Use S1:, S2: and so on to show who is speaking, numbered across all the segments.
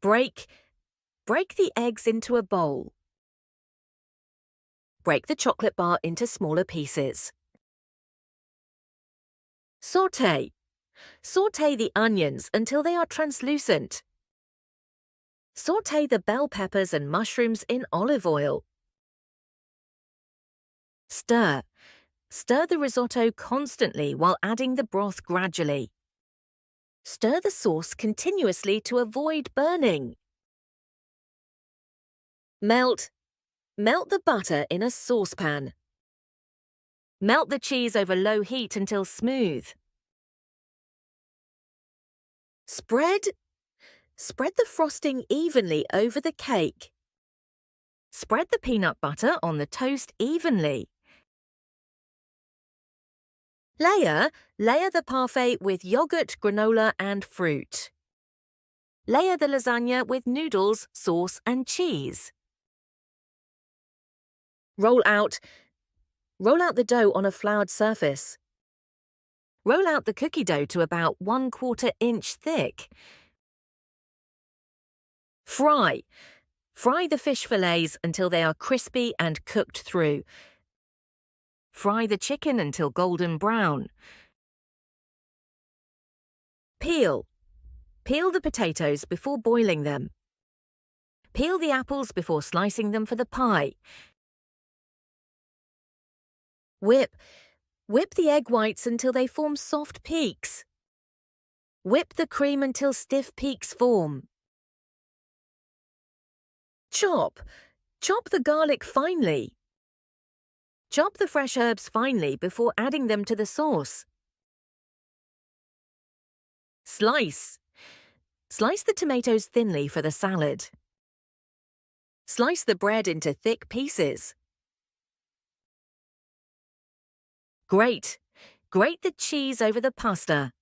S1: Break the eggs into a bowl. Break the chocolate bar into smaller pieces. Sauté the onions until they are translucent. Sauté the bell peppers and mushrooms in olive oil. Stir the risotto constantly while adding the broth gradually. Stir the sauce continuously to avoid burning. Melt the butter in a saucepan. Melt the cheese over low heat until smooth. Spread the frosting evenly over the cake. Spread the peanut butter on the toast evenly. Layer the parfait with yogurt, granola and fruit. Layer the lasagna with noodles, sauce and cheese. Roll out the dough on a floured surface. Roll out the cookie dough to about 1/4 inch thick. Fry the fish fillets until they are crispy and cooked through. Fry the chicken until golden brown. Peel the potatoes before boiling them. Peel the apples before slicing them for the pie. Whip the egg whites until they form soft peaks. Whip the cream until stiff peaks form. Chop the garlic finely. Chop the fresh herbs finely before adding them to the sauce. Slice the tomatoes thinly for the salad. Slice the bread into thick pieces. Grate the cheese over the pasta.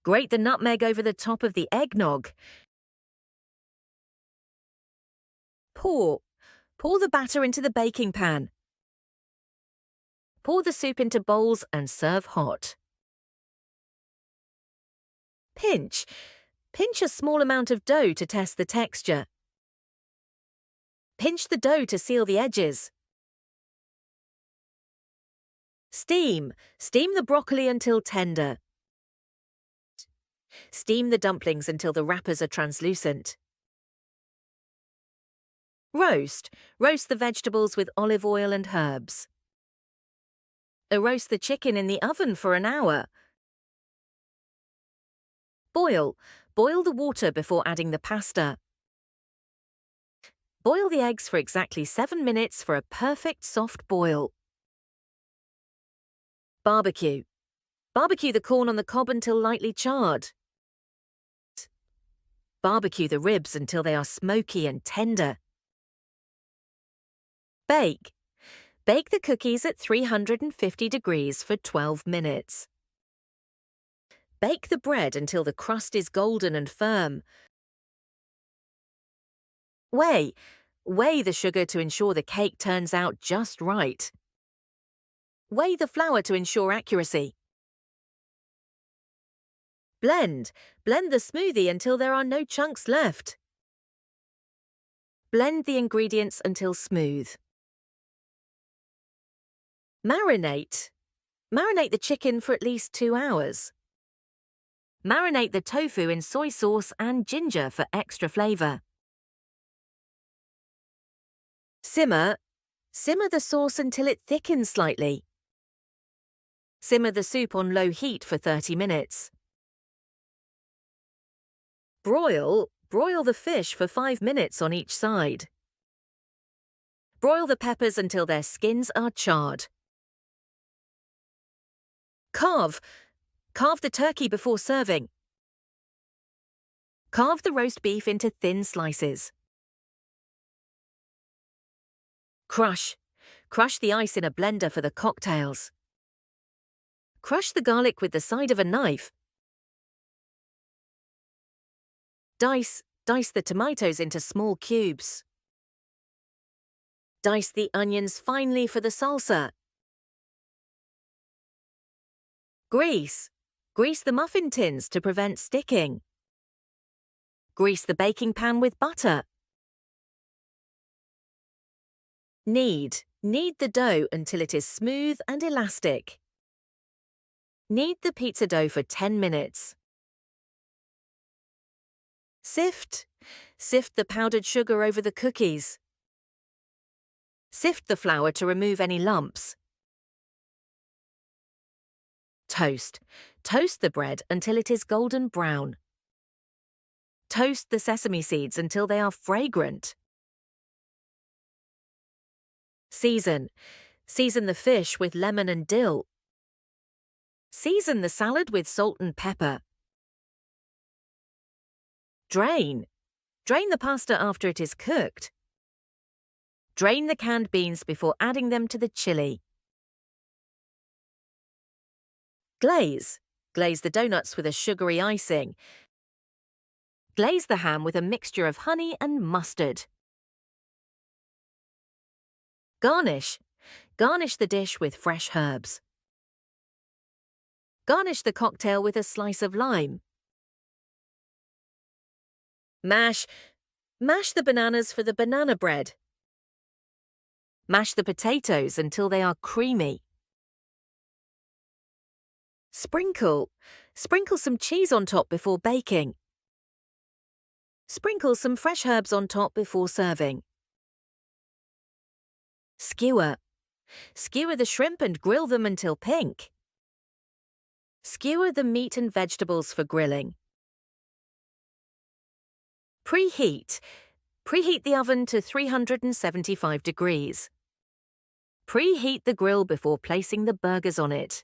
S1: Grate the nutmeg over the top of the eggnog. Pour the batter into the baking pan. Pour the soup into bowls and serve hot. Pinch a small amount of dough to test the texture. Pinch the dough to seal the edges. Steam the broccoli until tender. Steam the dumplings until the wrappers are translucent. Roast the vegetables with olive oil and herbs. Roast the chicken in the oven for an hour. Boil the water before adding the pasta. Boil the eggs for exactly 7 minutes for a perfect soft boil. Barbecue the corn on the cob until lightly charred. Barbecue the ribs until they are smoky and tender. Bake the cookies at 350 degrees for 12 minutes. Bake the bread until the crust is golden and firm. Weigh the sugar to ensure the cake turns out just right. Weigh the flour to ensure accuracy. Blend the smoothie until there are no chunks left. Blend the ingredients until smooth. Marinate the chicken for at least 2 hours. Marinate the tofu in soy sauce and ginger for extra flavor. Simmer the sauce until it thickens slightly. Simmer the soup on low heat for 30 minutes. Broil the fish for 5 minutes on each side. Broil the peppers until their skins are charred. Carve the turkey before serving. Carve the roast beef into thin slices. Crush the ice in a blender for the cocktails. Crush the garlic with the side of a knife. Dice the tomatoes into small cubes. Dice the onions finely for the salsa. Grease the muffin tins to prevent sticking. Grease the baking pan with butter. Knead. Knead the dough until it is smooth and elastic. Knead the pizza dough for 10 minutes. Sift. Sift the powdered sugar over the cookies. Sift the flour to remove any lumps. Toast. Toast the bread until it is golden brown. Toast the sesame seeds until they are fragrant. Season. Season the fish with lemon and dill. Season the salad with salt and pepper. Drain. Drain the pasta after it is cooked. Drain the canned beans before adding them to the chili. Glaze. Glaze the donuts with a sugary icing. Glaze the ham with a mixture of honey and mustard. Garnish. Garnish the dish with fresh herbs. Garnish the cocktail with a slice of lime. Mash. Mash the bananas for the banana bread. Mash the potatoes until they are creamy. Sprinkle. Sprinkle some cheese on top before baking. Sprinkle some fresh herbs on top before serving. Skewer. Skewer the shrimp and grill them until pink. Skewer the meat and vegetables for grilling. Preheat. Preheat the oven to 375 degrees. Preheat the grill before placing the burgers on it.